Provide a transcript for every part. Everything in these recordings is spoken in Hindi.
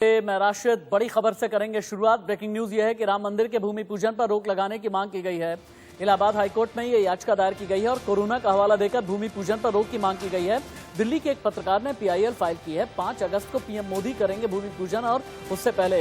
मैं राशिद बड़ी खबर से करेंगे शुरुआत। ब्रेकिंग न्यूज यह है कि राम मंदिर के भूमि पूजन पर रोक लगाने की मांग की गई है। इलाहाबाद हाईकोर्ट में यह याचिका दायर की गई है और कोरोना का हवाला देकर भूमि पूजन पर रोक की मांग की गई है। दिल्ली के एक पत्रकार ने PIL फाइल की है। 5 अगस्त को PM मोदी करेंगे भूमि पूजन और उससे पहले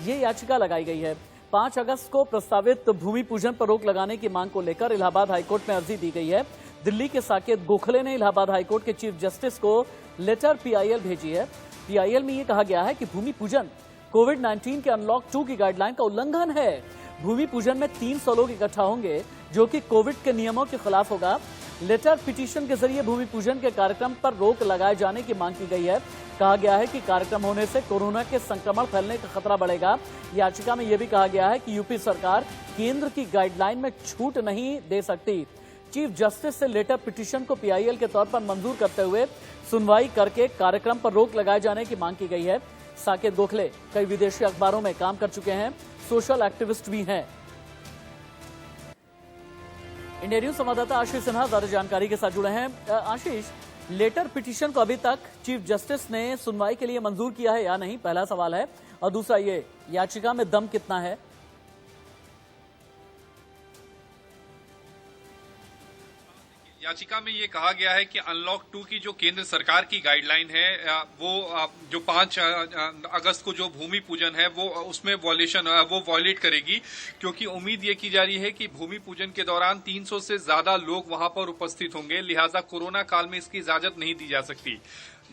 ये याचिका लगाई गई है। 5 अगस्त को प्रस्तावित भूमि पूजन पर रोक लगाने की मांग को लेकर इलाहाबाद हाईकोर्ट में अर्जी दी गई है। दिल्ली के साकेत गोखले ने इलाहाबाद हाईकोर्ट के चीफ जस्टिस को लेटर PIL भेजी है। PIL में यह कहा गया है कि भूमि पूजन कोविड-19 के अनलॉक 2 की गाइडलाइन का उल्लंघन है। भूमि पूजन में 300 लोग इकट्ठा होंगे जो कि कोविड के नियमों के खिलाफ होगा। लेटर पिटीशन के जरिए भूमि पूजन के कार्यक्रम पर रोक लगाए जाने की मांग की गई है। कहा गया है कि कार्यक्रम होने से कोरोना के संक्रमण फैलने का खतरा बढ़ेगा। याचिका में यह भी कहा गया है कि यूपी सरकार केंद्र की गाइडलाइन में छूट नहीं दे सकती। चीफ जस्टिस से लेटर पिटीशन को PIL के तौर पर मंजूर करते हुए सुनवाई करके कार्यक्रम पर रोक लगाए जाने की मांग की गई है। साकेत गोखले कई विदेशी अखबारों में काम कर चुके हैं, सोशल एक्टिविस्ट भी हैं। इंडिया न्यूज संवाददाता आशीष सिन्हा ज्यादा जानकारी के साथ जुड़े हैं। आशीष, लेटर पिटीशन को अभी तक चीफ जस्टिस ने सुनवाई के लिए मंजूर किया है या नहीं, पहला सवाल है। और दूसरा, ये याचिका में दम कितना है? याचिका में ये कहा गया है कि अनलॉक 2 की जो केंद्र सरकार की गाइडलाइन है वो जो 5 अगस्त को जो भूमि पूजन है वो उसमें वॉयलेट करेगी, क्योंकि उम्मीद ये की जा रही है कि भूमि पूजन के दौरान 300 से ज्यादा लोग वहां पर उपस्थित होंगे। लिहाजा कोरोना काल में इसकी इजाजत नहीं दी जा सकती।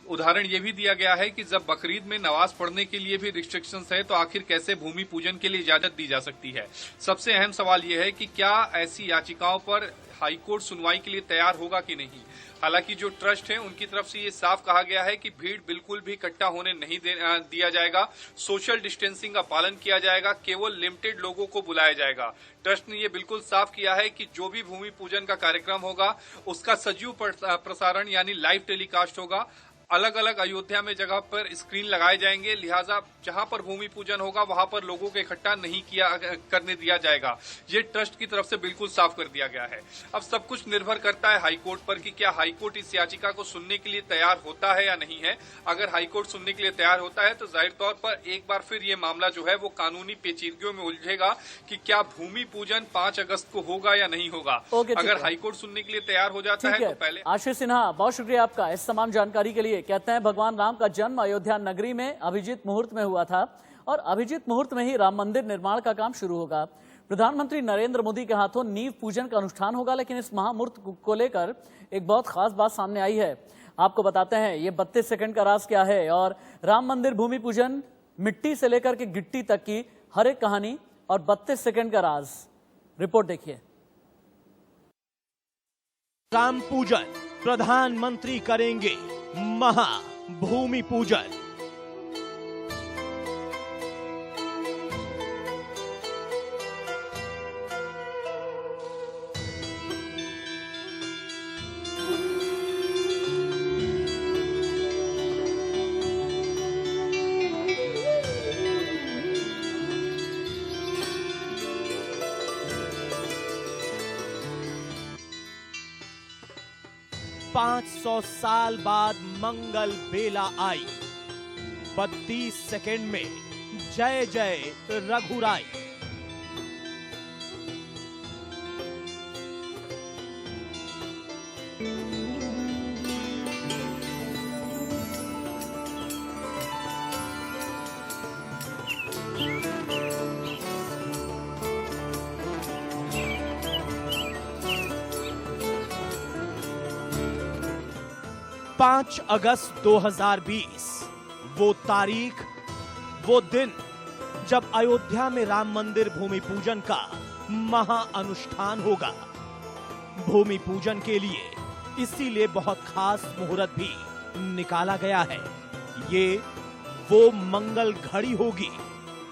उदाहरण ये भी दिया गया है कि जब बकरीद में नमाज पढ़ने के लिए भी रिस्ट्रिक्शंस है तो आखिर कैसे भूमि पूजन के लिए इजाजत दी जा सकती है। सबसे अहम सवाल यह है कि क्या ऐसी याचिकाओं पर हाईकोर्ट सुनवाई के लिए तैयार होगा कि नहीं। हालांकि जो ट्रस्ट है उनकी तरफ से ये साफ कहा गया है कि भीड़ बिल्कुल भी इकट्ठा होने नहीं दिया जाएगा, सोशल डिस्टेंसिंग का पालन किया जाएगा, केवल लिमिटेड लोगों को बुलाया जाएगा। ट्रस्ट ने ये बिल्कुल साफ किया है कि जो भी भूमि पूजन का कार्यक्रम होगा उसका सजीव प्रसारण यानी लाइव टेलीकास्ट होगा। अलग अलग अयोध्या में जगह पर स्क्रीन लगाए जाएंगे, लिहाजा जहां पर भूमि पूजन होगा वहां पर लोगों को इकट्ठा नहीं करने दिया जाएगा। ये ट्रस्ट की तरफ से बिल्कुल साफ कर दिया गया है। अब सब कुछ निर्भर करता है हाईकोर्ट पर कि क्या हाईकोर्ट इस याचिका को सुनने के लिए तैयार होता है या नहीं है। अगर हाईकोर्ट सुनने के लिए तैयार होता है तो जाहिर तौर पर एक बार फिर ये मामला जो है वो कानूनी पेचीदगियों में उलझेगा कि क्या भूमि पूजन 5 अगस्त को होगा या नहीं होगा। अगर हाईकोर्ट सुनने के लिए तैयार हो जाता है तो पहले। आशीष सिन्हा, बहुत शुक्रिया आपका इस तमाम जानकारी के लिए। कहते हैं भगवान राम का जन्म अयोध्या नगरी में अभिजीत मुहूर्त में हुआ था और अभिजीत मुहूर्त में ही राम मंदिर निर्माण का काम शुरू होगा। प्रधानमंत्री नरेंद्र मोदी के हाथों नींव पूजन का अनुष्ठान होगा, लेकिन इस महामुहूर्त को लेकर एक बहुत खास बात सामने आई है। आपको बताते हैं ये 32 सेकंड का राज क्या है और राम मंदिर भूमि पूजन मिट्टी से लेकर के गिट्टी तक की हर एक कहानी और 32 सेकंड का राज। रिपोर्ट देखिए। राम पूजन प्रधानमंत्री करेंगे महा भूमि पूजन। पांच 500 साल बाद मंगल बेला आई। 32 सेकंड में जय जय रघुराई। पांच अगस्त 2020 वो तारीख, वो दिन जब अयोध्या में राम मंदिर भूमि पूजन का महाअनुष्ठान होगा। भूमि पूजन के लिए इसीलिए बहुत खास मुहूर्त भी निकाला गया है। ये वो मंगल घड़ी होगी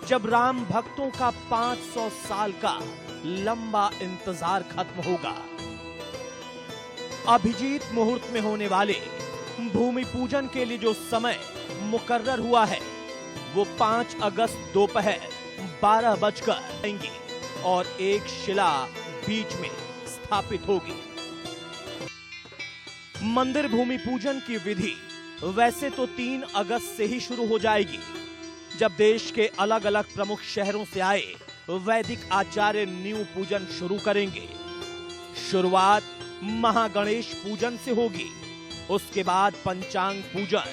जब राम भक्तों का 500 साल का लंबा इंतजार खत्म होगा। अभिजीत मुहूर्त में होने वाले भूमि पूजन के लिए जो समय मुकर्रर हुआ है वो 5 अगस्त दोपहर 12 बजकर आएंगी और एक शिला बीच में स्थापित होगी। मंदिर भूमि पूजन की विधि वैसे तो 3 अगस्त से ही शुरू हो जाएगी, जब देश के अलग अलग प्रमुख शहरों से आए वैदिक आचार्य नींव पूजन शुरू करेंगे। शुरुआत महागणेश पूजन से होगी, उसके बाद पंचांग पूजन,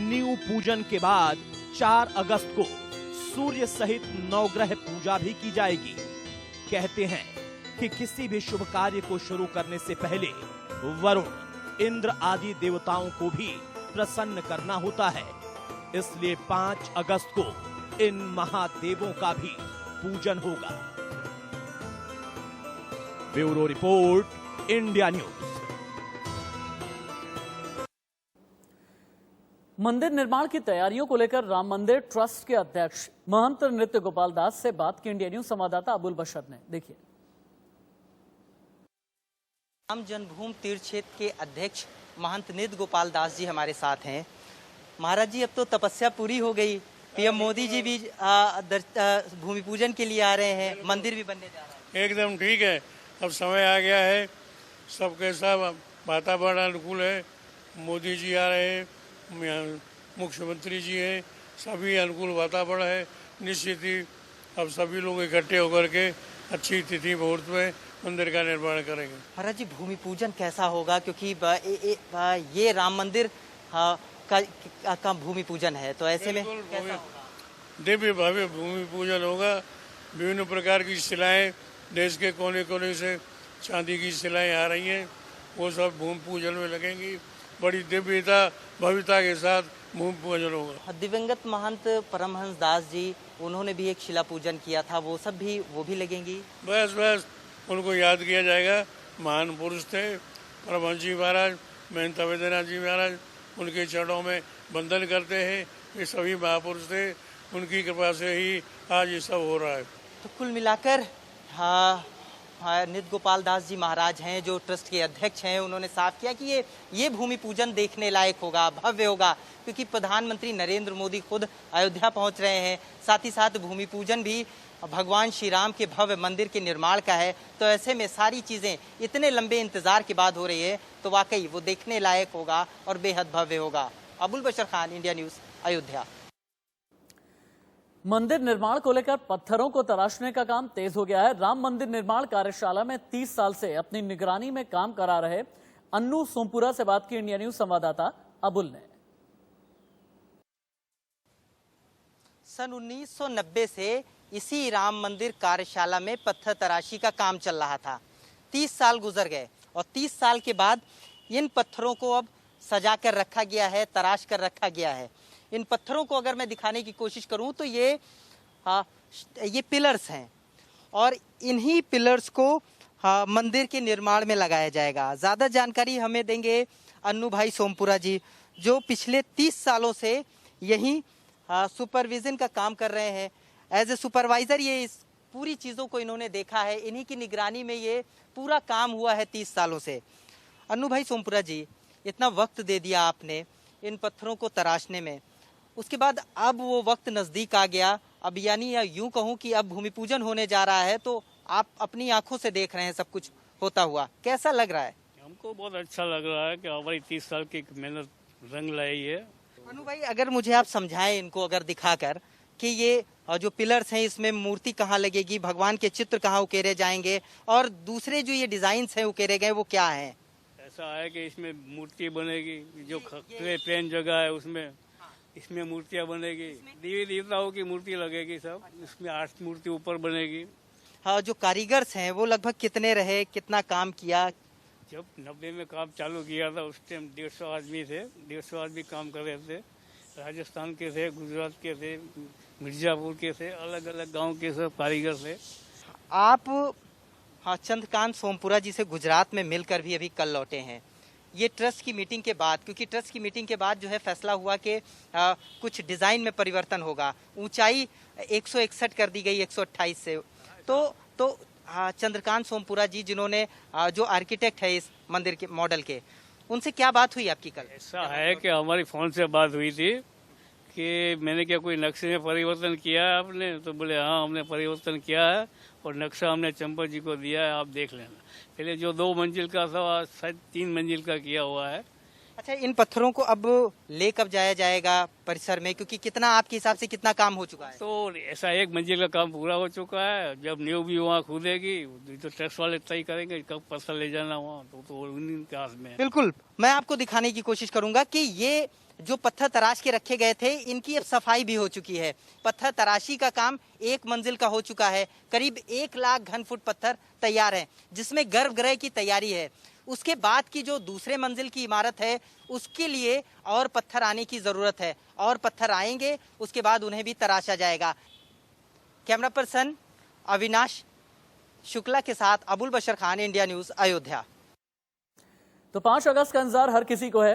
नींव पूजन के बाद 4 अगस्त को सूर्य सहित नवग्रह पूजा भी की जाएगी। कहते हैं कि किसी भी शुभ कार्य को शुरू करने से पहले वरुण, इंद्र आदि देवताओं को भी प्रसन्न करना होता है, इसलिए 5 अगस्त को इन महादेवों का भी पूजन होगा। Bureau report, India news. मंदिर निर्माण की तैयारियों को लेकर राम मंदिर ट्रस्ट के अध्यक्ष महंत नृत्य गोपाल दास से बात की इंडिया न्यूज संवाददाता अबुल बशर ने। देखिए। राम जन्मभूमि तीर्थ क्षेत्र के अध्यक्ष महंत नृत्य गोपाल दास जी हमारे साथ हैं। महाराज जी, अब तो तपस्या पूरी हो गई, पीएम मोदी जी भी भूमि पूजन के लिए आ रहे हैं, मंदिर भी बनने जा रहा है। एकदम ठीक है, अब समय आ गया है, सबके सब वातावरण अनुकूल है। मोदी जी आ रहे हैं, मुख्यमंत्री जी हैं, सभी अनुकूल वातावरण है। निश्चित ही अब सभी लोग इकट्ठे होकर के अच्छी तिथि मुहूर्त में मंदिर का निर्माण करेंगे। महाराज जी, भूमि पूजन कैसा होगा, क्योंकि ये राम मंदिर का भूमि पूजन है, तो ऐसे में कैसा होगा? दिव्य भव्य भूमि पूजन होगा। विभिन्न प्रकार की शिलाएं देश के कोने कोने से चांदी की शिलाएं आ रही हैं, वो सब भूमि पूजन में लगेंगी। बड़ी दिव्यता भव्यता के साथ भूमि पूजन होगा। दिवंगत महंत परमहंस दास जी, उन्होंने भी एक शिला पूजन किया था, वो भी लगेंगी। बस उनको याद किया जाएगा। महान पुरुष थे परमहंस जी महाराज, महंत अवैधनाथ जी महाराज, उनके चरणों में वंदन करते हैं। ये सभी महापुरुष थे, उनकी कृपा से ही आज ये सब हो रहा है। तो कुल मिलाकर नृत्य गोपाल दास जी महाराज हैं, जो ट्रस्ट के अध्यक्ष हैं, उन्होंने साफ किया कि ये भूमि पूजन देखने लायक होगा, भव्य होगा, क्योंकि प्रधानमंत्री नरेंद्र मोदी खुद अयोध्या पहुंच रहे हैं। साथ ही साथ भूमि पूजन भी भगवान श्री राम के भव्य मंदिर के निर्माण का है। तो ऐसे में सारी चीजें इतने लंबे इंतजार के बाद हो रही है, तो वाकई वो देखने लायक होगा और बेहद भव्य होगा। अबुल बशर खान, इंडिया न्यूज, अयोध्या। मंदिर निर्माण को लेकर पत्थरों को तराशने का काम तेज हो गया है। राम मंदिर निर्माण कार्यशाला में 30 साल से अपनी निगरानी में काम करा रहे अन्नू सोमपुरा से बात की इंडिया न्यूज संवाददाता अबुल ने। सन 1990 से इसी राम मंदिर कार्यशाला में पत्थर तराशी का काम चल रहा था। 30 साल गुजर गए और 30 साल के बाद इन पत्थरों को अब सजा कर रखा गया है, तराश कर रखा गया है। इन पत्थरों को अगर मैं दिखाने की कोशिश करूं तो ये पिलर्स हैं और इन्हीं पिलर्स को मंदिर के निर्माण में लगाया जाएगा। ज़्यादा जानकारी हमें देंगे अन्नू भाई सोमपुरा जी, जो पिछले 30 सालों से यहीं सुपरविजन का काम कर रहे हैं। एज ए सुपरवाइजर ये इस पूरी चीज़ों को इन्होंने देखा है, इन्हीं की निगरानी में ये पूरा काम हुआ है 30 सालों से। अन्नू भाई सोमपुरा जी, इतना वक्त दे दिया आपने इन पत्थरों को तराशने में, उसके बाद अब वो वक्त नज़दीक आ गया, अब यानी यूं कहूं कि अब भूमि पूजन होने जा रहा है, तो आप अपनी आंखों से देख रहे हैं सब कुछ होता हुआ, कैसा लग रहा है? हमको बहुत अच्छा लग रहा है कि हमारी 30 साल की मेहनत रंग लाई है। अनु भाई, अगर मुझे आप समझाएं इनको, अगर दिखाकर कि ये जो पिलर्स हैं इसमें मूर्ति कहाँ लगेगी, भगवान के चित्र कहाँ उकेरे जाएंगे, और दूसरे जो ये डिजाइन्स हैं उकेरे गए वो क्या है? ऐसा है कि इसमें मूर्ति बनेगी, जो प्लेन जगह है उसमें इसमें मूर्तियाँ बनेगी, देवी देवताओं की मूर्ति लगेगी सब, इसमें 8 मूर्ति ऊपर बनेगी। हाँ, जो कारीगर्स हैं वो लगभग कितने रहे, कितना काम किया? जब 90 में काम चालू किया था उस टाइम 150 आदमी थे, 150 आदमी काम कर रहे थे। राजस्थान के थे, गुजरात के थे, मिर्जापुर के थे, अलग अलग गांव के सब कारीगर थे। आप चंद्रकांत सोमपुरा जी से गुजरात में मिलकर भी अभी कल लौटे हैं। ये ट्रस्ट की मीटिंग के बाद, क्योंकि ट्रस्ट की मीटिंग के बाद जो है फैसला हुआ कि कुछ डिज़ाइन में परिवर्तन होगा, ऊंचाई 161 कर दी गई 128 से। तो चंद्रकांत सोमपुरा जी, जिन्होंने जो आर्किटेक्ट है इस मंदिर के मॉडल के, उनसे क्या बात हुई आपकी कल? ऐसा है कि हमारी फ़ोन से बात हुई थी कि मैंने क्या कोई नक्शे में परिवर्तन किया है आपने? तो बोले हाँ, हमने परिवर्तन किया है और नक्शा हमने चंपा जी को दिया है, आप देख लेना। पहले जो 2 मंजिल का था शायद 3 मंजिल का किया हुआ है। अच्छा, इन पत्थरों को अब ले कब जाया जाएगा परिसर में, क्योंकि कितना आपके हिसाब से कितना काम हो चुका है? तो ऐसा 1 मंजिल का काम पूरा हो चुका है। जब नींव भी वहाँ खुदेगी तो ट्रस्ट वाले तय करेंगे कब पत्थर ले जाना वहाँ, तो उन्हीं के हाथ में है। बिल्कुल, मैं आपको दिखाने की कोशिश करूंगा कि ये जो पत्थर तराश के रखे गए थे, इनकी अब सफाई भी हो चुकी है। पत्थर तराशी का काम 1 मंजिल का हो चुका है। करीब 1 लाख घन फुट पत्थर तैयार हैं, जिसमें गर्भगृह की तैयारी है। उसके बाद की जो दूसरे मंजिल की इमारत है, उसके लिए और पत्थर आने की जरूरत है, और पत्थर आएंगे, उसके बाद उन्हें भी तराशा जाएगा। कैमरा पर्सन अविनाश शुक्ला के साथ अबुल बशर खान, इंडिया न्यूज, अयोध्या। तो 5 अगस्त का इंतजार हर किसी को है।